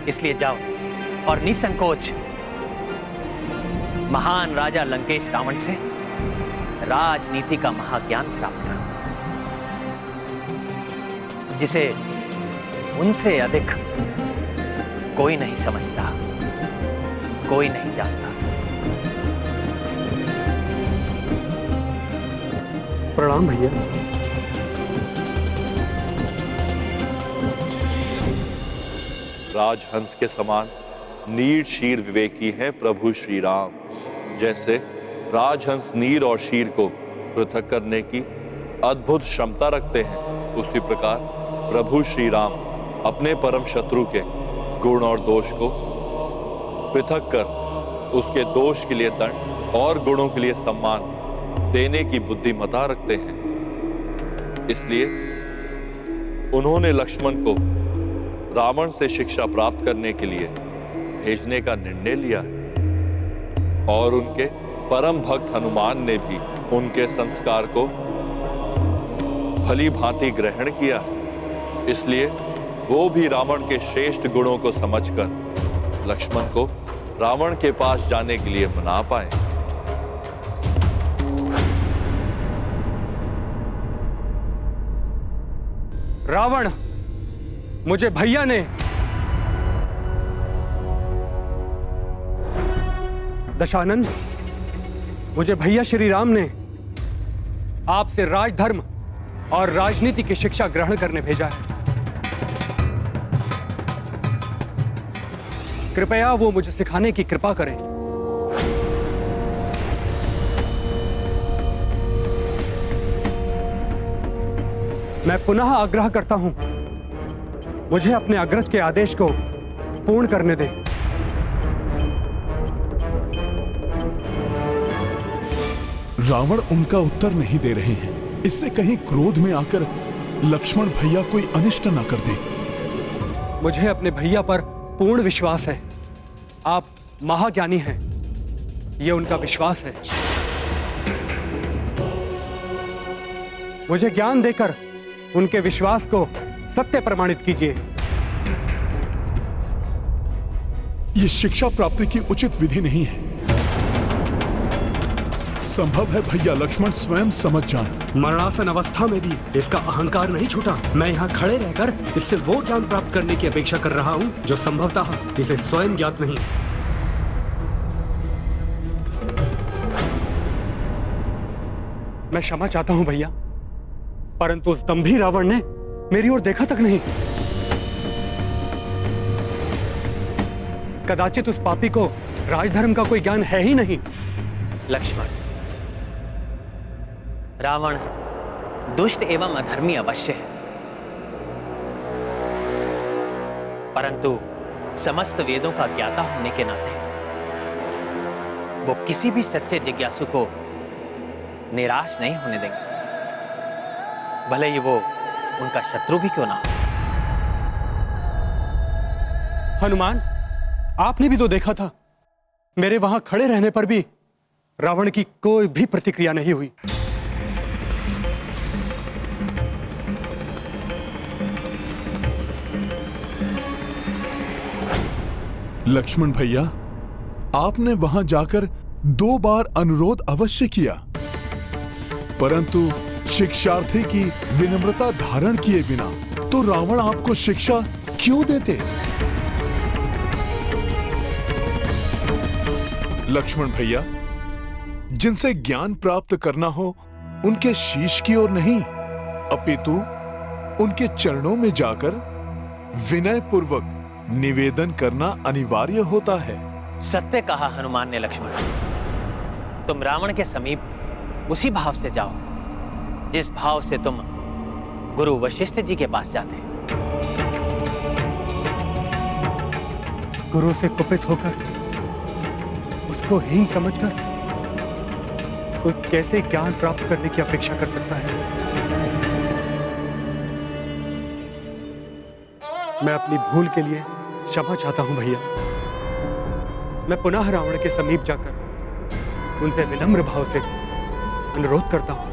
इसलिए जाओ और निसंकोच महान राजा लंकेश रावण से राजनीति का महाज्ञान प्राप्त करो, जिसे उनसे अधिक कोई नहीं समझता, कोई नहीं जानता। प्रणाम भैया। राजहंस के समान नीर शीर विवेकी हैं प्रभु श्री राम। जैसे राजहंस नीर और शीर को पृथक करने की अद्भुत क्षमता रखते हैं, उसी प्रकार प्रभु श्री राम अपने परम शत्रु के गुण और दोष को पृथक कर उसके दोष के लिए दंड और गुणों के लिए सम्मान देने की बुद्धिमता रखते हैं। इसलिए उन्होंने लक्ष्मण को रावण से शिक्षा प्राप्त करने के लिए भेजने का निर्णय लिया है और उनके परम भक्त हनुमान ने भी उनके संस्कार को भली भांति ग्रहण किया है। इसलिए वो भी रावण के श्रेष्ठ गुणों को समझकर लक्ष्मण को रावण के पास जाने के लिए मना पाए। रावण, मुझे भैया ने दशानन, मुझे भैया श्री राम ने आपसे राजधर्म और राजनीति की शिक्षा ग्रहण करने भेजा है। कृपया वो मुझे सिखाने की कृपा करें। मैं पुनः आग्रह करता हूं, मुझे अपने अग्रज के आदेश को पूर्ण करने दें। रावण उनका उत्तर नहीं दे रहे हैं। इससे कहीं क्रोध में आकर लक्ष्मण भैया कोई अनिष्ट ना कर दे। मुझे अपने भैया पर पूर्ण विश्वास है। आप महाज्ञानी हैं, यह उनका विश्वास है। मुझे ज्ञान देकर उनके विश्वास को सत्य प्रमाणित कीजिए। यह शिक्षा प्राप्ति की उचित विधि नहीं है। संभव है भैया लक्ष्मण स्वयं समझ जाएं। मरणासन अवस्था में भी इसका अहंकार नहीं छूटा। मैं यहाँ खड़े रहकर इससे वो ज्ञान प्राप्त करने की अपेक्षा कर रहा हूँ जो संभवतः इसे स्वयं ज्ञात नहीं। मैं क्षमा चाहता हूँ भैया, परंतु उस दंभी रावण ने मेरी ओर देखा तक नहीं। कदाचित उस पापी को राजधर्म का कोई ज्ञान है ही नहीं। लक्ष्मण, रावण दुष्ट एवं अधर्मी अवश्य है, परंतु समस्त वेदों का ज्ञाता होने के नाते वो किसी भी सच्चे जिज्ञासु को निराश नहीं होने देंगे, भले ही वो उनका शत्रु भी क्यों ना हो। हनुमान, आपने भी तो देखा था, मेरे वहां खड़े रहने पर भी रावण की कोई भी प्रतिक्रिया नहीं हुई। लक्ष्मण भैया, आपने वहां जाकर 2 बार अनुरोध अवश्य किया, परंतु शिक्षार्थी की विनम्रता धारण किए बिना तो रावण आपको शिक्षा क्यों देते? लक्ष्मण भैया, जिनसे ज्ञान प्राप्त करना हो उनके शीश की ओर नहीं, अपितु उनके चरणों में जाकर विनय पूर्वक निवेदन करना अनिवार्य होता है। सत्य कहा हनुमान ने लक्ष्मण। तुम रावण के समीप उसी भाव से जाओ जिस भाव से तुम गुरु वशिष्ठ जी के पास जाते। गुरु से कुपित होकर, उसको हीन समझकर कोई कैसे ज्ञान प्राप्त करने की अपेक्षा कर सकता है? मैं अपनी भूल के लिए क्षमा चाहता हूं भैया। मैं पुनः रावण के समीप जाकर उनसे विनम्र भाव से अनुरोध करता हूं।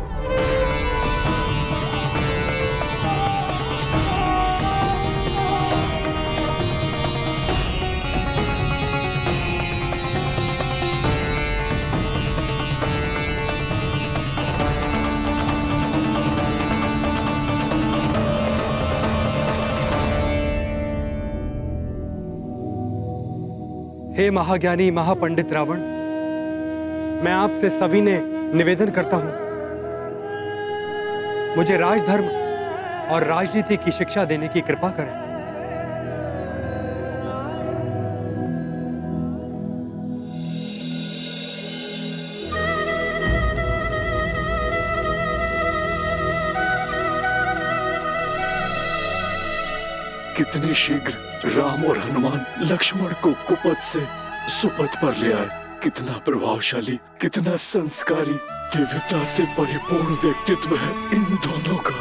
हे महाज्ञानी महापंडित रावण, मैं आपसे सविनय निवेदन करता हूं, मुझे राजधर्म और राजनीति की शिक्षा देने की कृपा करें। कितने शीघ्र राम और हनुमान लक्ष्मण को कुपथ से सुपथ पर ले आए। कितना प्रभावशाली, कितना संस्कारी, दिव्यता से परिपूर्ण व्यक्तित्व है इन दोनों का।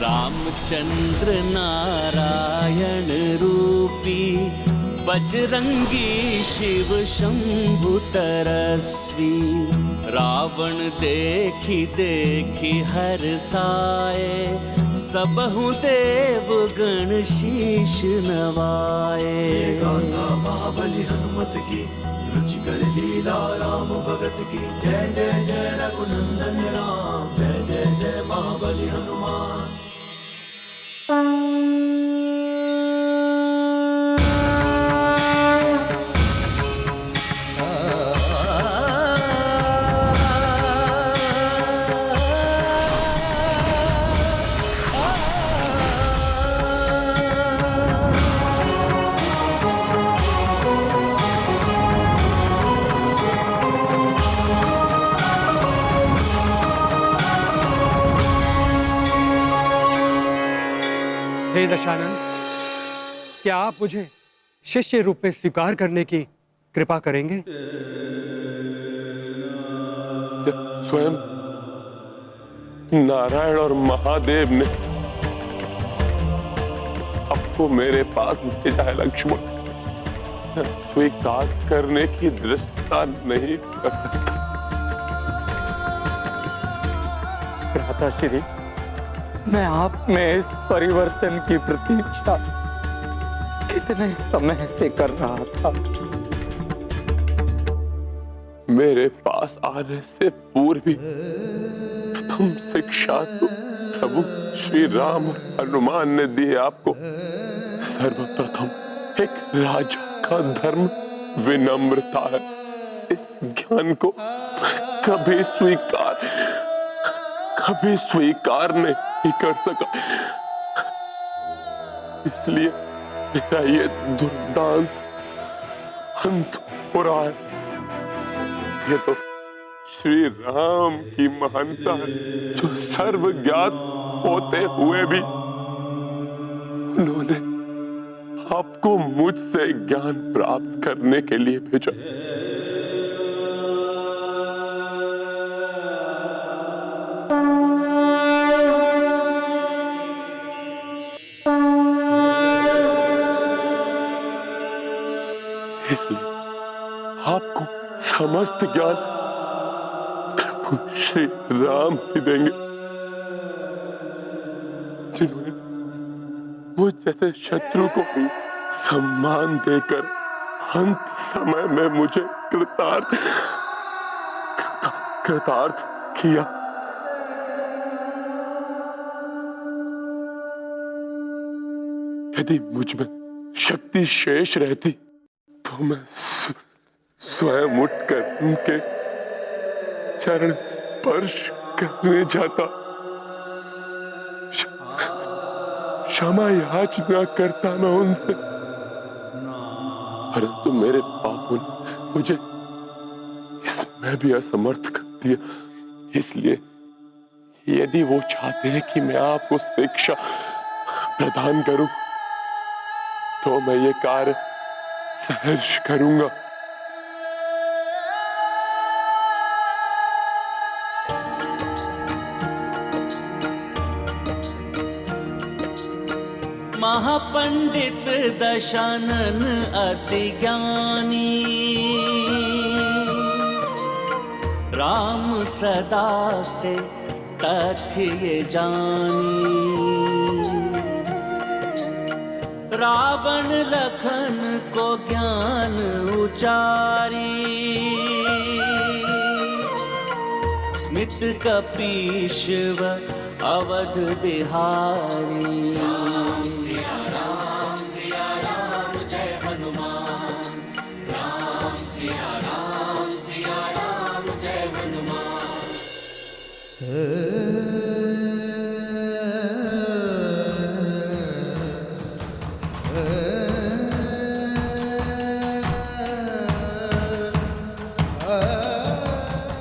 रामचंद्र नारायण रूपी बजरंगी शिव शंभु तरस्वी। रावण देखी देखी हर साए, सबहु देव गण शीश नवाए। गाथा महाबली हनुमत की, रुचिकर लीला राम भगत की। जय जय जय रघुनंदन राम, जय जय जय महाबली हनुमान। हे दशानन, क्या आप मुझे शिष्य रूप में स्वीकार करने की कृपा करेंगे? स्वयं नारायण और महादेव ने आपको मेरे पास भेजा है लक्ष्मण। स्वीकार करने की दृष्टता नहीं कर सकता। भ्राताश्री, मैं आप में इस परिवर्तन की प्रतीक्षा कितने समय से कर रहा था। मेरे पास आने से पूर्व ही प्रथम शिक्षा तो प्रभु श्री राम और हनुमान ने दी है आपको। सर्वप्रथम एक राजा का धर्म विनम्रता है। इस ज्ञान को कभी स्वीकार नहीं कर सका। इसलिए मेरा ये दुर्दांत अंत हो रहा है। ये तो श्री राम की महानता है, जो सर्व ज्ञात होते हुए भी उन्होंने आपको मुझसे ज्ञान प्राप्त करने के लिए भेजा। इसलिए आपको समस्त ज्ञान प्रभु श्री राम ही देंगे, जिन्होंने मुझ जैसे शत्रु को भी सम्मान देकर अंत समय में मुझे कृतार्थ किया। यदि मुझ में शक्ति शेष रहती तो मैं स्वयं उठकर उनके चरण स्पर्श करने जाता, क्षमा याचना करता मैं उनसे, परंतु मेरे पापों ने मुझे इसमें भी असमर्थ कर दिया। इसलिए यदि वो चाहते हैं कि मैं आपको शिक्षा प्रदान करूं, तो मैं ये कार्य सहर्ष करूंगा। महापंडित दशानन अति ज्ञानी, राम सदा से तथ्य ये जानी, रावण लखन को ज्ञान उचारी, स्मित कपीश व अवध बिहारी। राम सिया राम जय हनुमान, राम सिया राम जय हनुमान।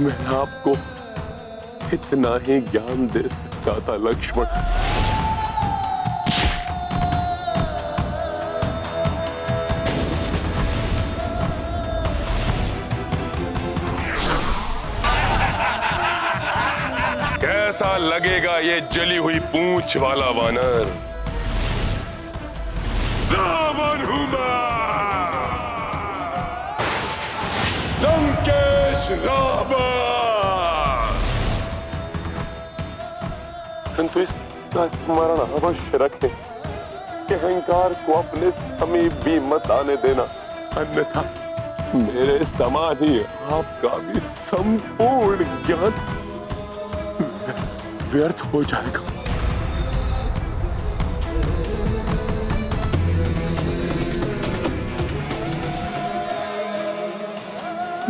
मैं आपको इतना ही ज्ञान दे सकता था लक्ष्मण, कैसा लगेगा ये जली हुई पूंछ वाला वानर? रावण हूं मैं, लंकेश रावण। परंतु इसका स्मरण अवश्य रखें कि अहंकार को अपने समीप भी मत आने देना, अन्यथा मेरे समान ही आपका भी संपूर्ण ज्ञान व्यर्थ हो जाएगा।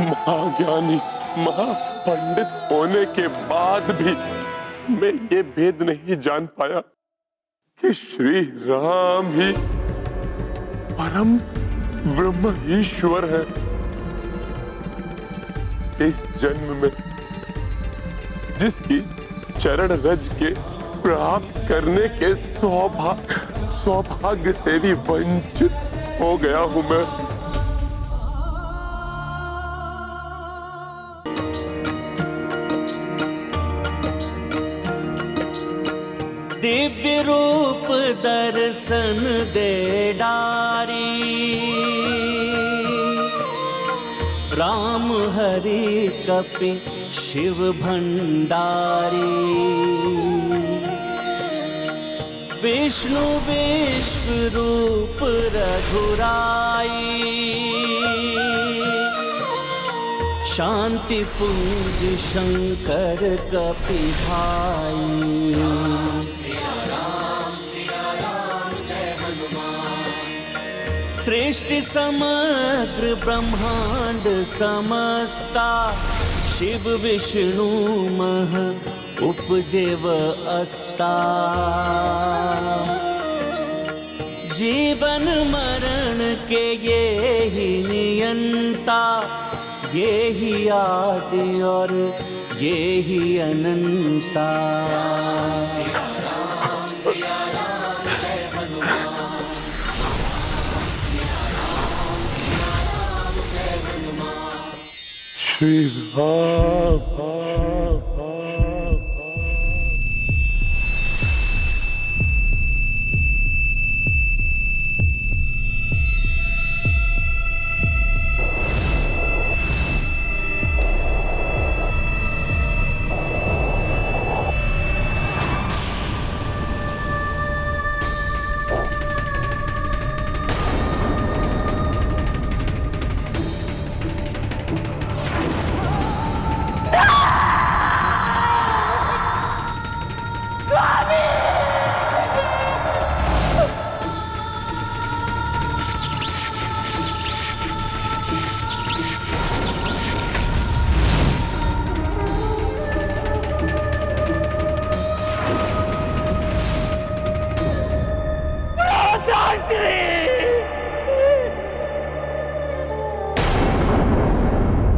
महाज्ञानी महापंडित होने के बाद भी मैं ये भेद नहीं जान पाया कि श्री राम ही परम ब्रह्म ईश्वर है। इस जन्म में जिसकी चरण रज के प्राप्त करने के सौभाग्य से भी वंचित हो गया हूं मैं। दिव्य रूप दर्शन दे डारी, राम हरि कपि शिव भंडारी, विष्णु विश्व रूप रघुराई, शांति पूज शंकर कपि भाई। सृष्टि समग्र ब्रह्मांड समस्ता, शिव विष्णु मह उपजेव अस्ता। जीवन मरण के ये ही नियंता, ये ही आदि और ये ही अनंता। श्री राम।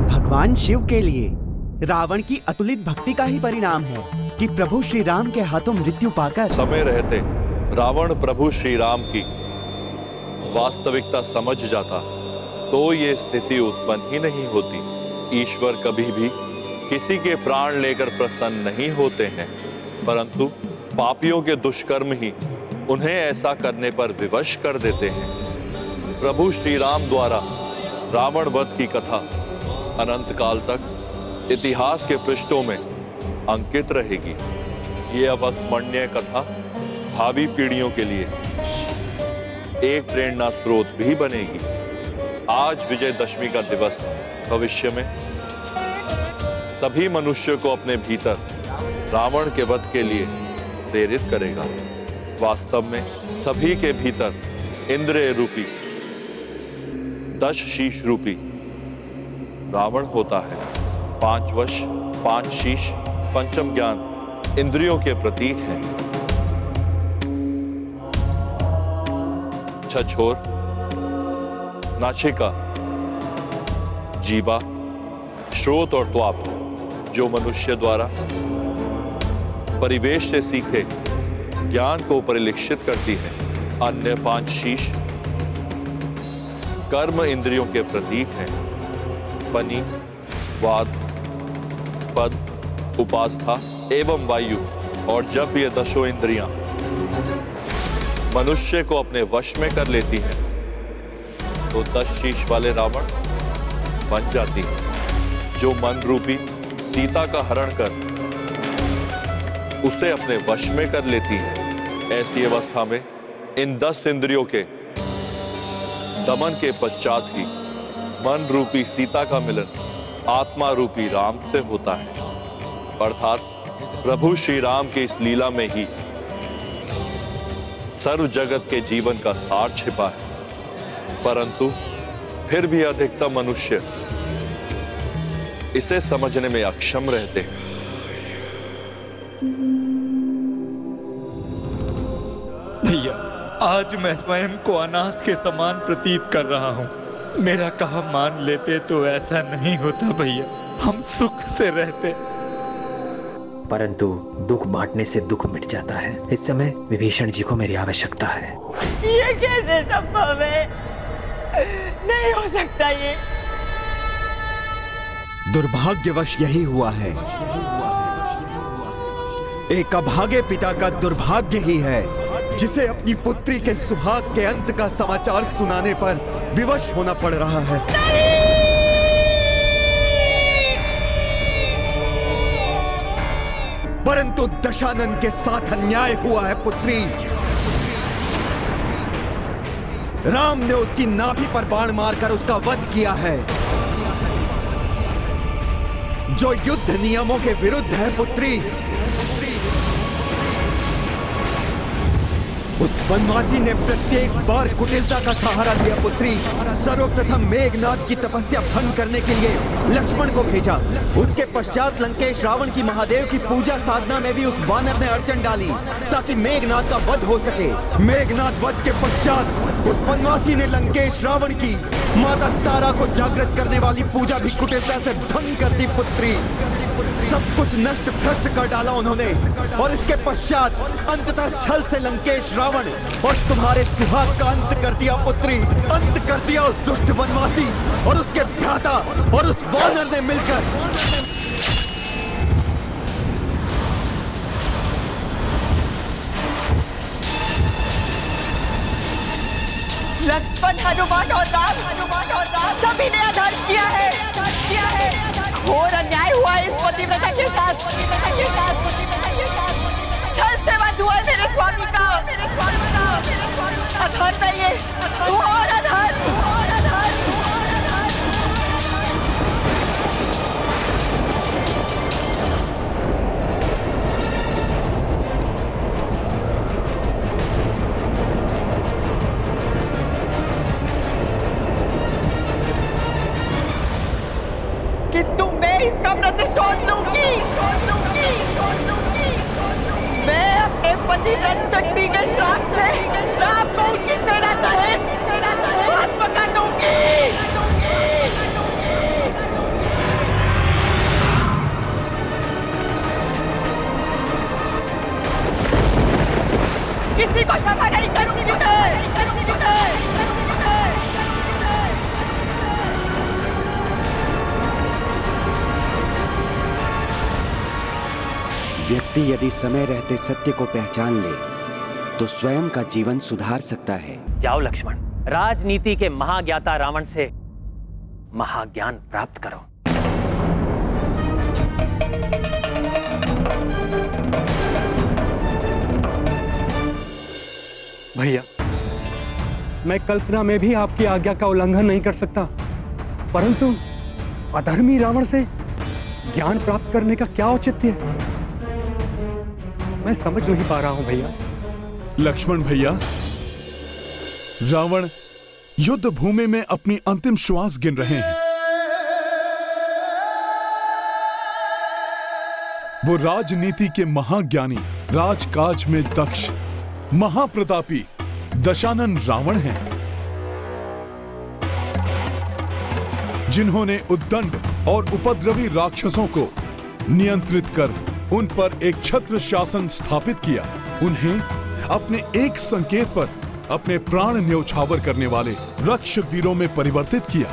भगवान शिव के लिए रावण की अतुलित भक्ति का ही परिणाम है कि प्रभु श्री राम के हाथों मृत्यु पाकर समय रहते रावण प्रभु श्री राम की वास्तविकता समझ जाता तो ये स्थिति उत्पन्न ही नहीं होती। ईश्वर कभी भी किसी के प्राण लेकर प्रसन्न नहीं होते हैं, परंतु पापियों के दुष्कर्म ही उन्हें ऐसा करने पर विवश कर देते हैं। प्रभु श्री राम द्वारा रावण वध की कथा अनंत काल तक इतिहास के पृष्ठों में अंकित रहेगी। ये अविस्मरणीय कथा भावी पीढ़ियों के लिए एक प्रेरणा स्रोत भी बनेगी। आज विजयदशमी का दिवस भविष्य में सभी मनुष्य को अपने भीतर रावण के वध के लिए प्रेरित करेगा। वास्तव में सभी के भीतर इंद्रिय रूपी 10 शीश रूपी रावण होता है। 5 वश 5 शीश पंचम ज्ञान इंद्रियों के प्रतीक हैं। छछोर, नासिका, जीवा, श्रोत और त्वाक जो मनुष्य द्वारा परिवेश से सीखे ज्ञान को परिलक्षित करती है। अन्य 5 शीश कर्म इंद्रियों के प्रतीक हैं। पनी, वाद, पद, उपास्था एवं वायु। और जब ये 10 इंद्रियां मनुष्य को अपने वश में कर लेती हैं तो 10 शीश वाले रावण बन जाती है, जो मन रूपी सीता का हरण कर उसे अपने वश में कर लेती है। ऐसी अवस्था में इन 10 इंद्रियों के दमन के पश्चात ही मन रूपी सीता का मिलन आत्मा रूपी राम से होता है। अर्थात प्रभु श्री राम की इस लीला में ही सर्व जगत के जीवन का सार छिपा है। परंतु फिर भी अधिकतम मनुष्य इसे समझने में अक्षम रहते हैं। भैया, आज मैं स्वयं को अनाथ के समान प्रतीत कर रहा हूँ। मेरा कहा मान लेते तो ऐसा नहीं होता भैया, हम सुख से रहते। परंतु दुख बांटने से दुख मिट जाता है। इस समय विभीषण जी को मेरी आवश्यकता है। ये कैसे संभव है? नहीं हो सकता ये। दुर्भाग्यवश यही हुआ है। एक अभागे पिता का दुर्भाग्य ही है जिसे अपनी पुत्री के सुहाग के अंत का समाचार सुनाने पर विवश होना पड़ रहा है। परंतु दशानन के साथ अन्याय हुआ है पुत्री। राम ने उसकी नाभि पर बाण मारकर उसका वध किया है, जो युद्ध नियमों के विरुद्ध है पुत्री। उस वनवासी ने प्रत्येक बार कुटिलता का सहारा दिया पुत्री। सर्वप्रथम मेघनाद की तपस्या भंग करने के लिए लक्ष्मण को भेजा। उसके पश्चात लंकेश रावण की महादेव की पूजा साधना में भी उस वानर ने अड़चन डाली ताकि मेघनाद का वध हो सके। मेघनाद वध के पश्चात उस वनवासी ने लंकेश रावण की माता तारा को जागृत करने वाली पूजा भी कुटिलता से भंग कर दी पुत्री। सब कुछ नष्ट भ्रष्ट कर डाला उन्होंने और इसके पश्चात अंततः छल से लंकेश रावण और तुम्हारे सुहाग का अंत कर दिया पुत्री। अंत कर दिया उस दुष्ट वनवासी और उसके भ्राता और उस वानर ने मिलकर। लक्ष्मण, हनुमान और राम सभी ने अधर्म किया है। घोर अन्याय हुआ है इस पतिव्रता के साथ। छल से वध हुआ है मेरे स्वामी का। अधर्म है ये, घोर अधर्म। किंतु मैं इसका प्रतिशोध लूंगी। मैं अपने पतिव्रत शक्ति के श्राप से राम को उनकी सेना सहित भस्म कर दूंगी। किसी को क्षमा नहीं करूंगी मैं। व्यक्ति यदि समय रहते सत्य को पहचान ले तो स्वयं का जीवन सुधार सकता है। जाओ लक्ष्मण, राजनीति के महाज्ञाता रावण से महाज्ञान प्राप्त करो। भैया, मैं कल्पना में भी आपकी आज्ञा का उल्लंघन नहीं कर सकता, परंतु अधर्मी रावण से ज्ञान प्राप्त करने का क्या औचित्य है, मैं समझ नहीं पा रहा हूं भैया। लक्ष्मण भैया, रावण युद्ध भूमि में अपनी अंतिम श्वास गिन रहे हैं। वो राजनीति के महाज्ञानी, राजकाज में दक्ष, महाप्रतापी दशानन रावण हैं, जिन्होंने उद्दंड और उपद्रवी राक्षसों को नियंत्रित कर उन पर एक छत्र शासन स्थापित किया। उन्हें अपने एक संकेत पर अपने प्राण न्यौछावर करने वाले रक्ष वीरों में परिवर्तित किया।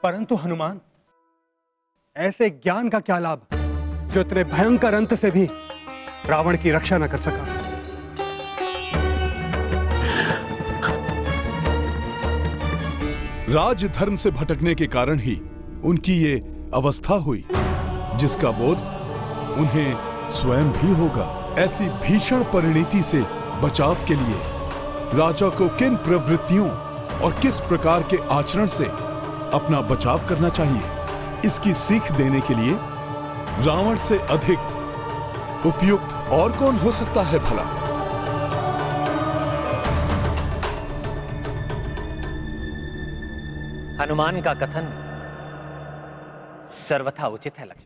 परंतु हनुमान, ऐसे ज्ञान का क्या लाभ जो इतने भयंकर अंत से भी रावण की रक्षा न कर सका। राजधर्म से भटकने के कारण ही उनकी ये अवस्था हुई, जिसका बोध उन्हें स्वयं भी होगा। ऐसी भीषण परिणति से बचाव के लिए राजा को किन प्रवृत्तियों और किस प्रकार के आचरण से अपना बचाव करना चाहिए, इसकी सीख देने के लिए रावण से अधिक उपयुक्त और कौन हो सकता है भला। हनुमान का कथन सर्वथा उचित है लक्ष्मण।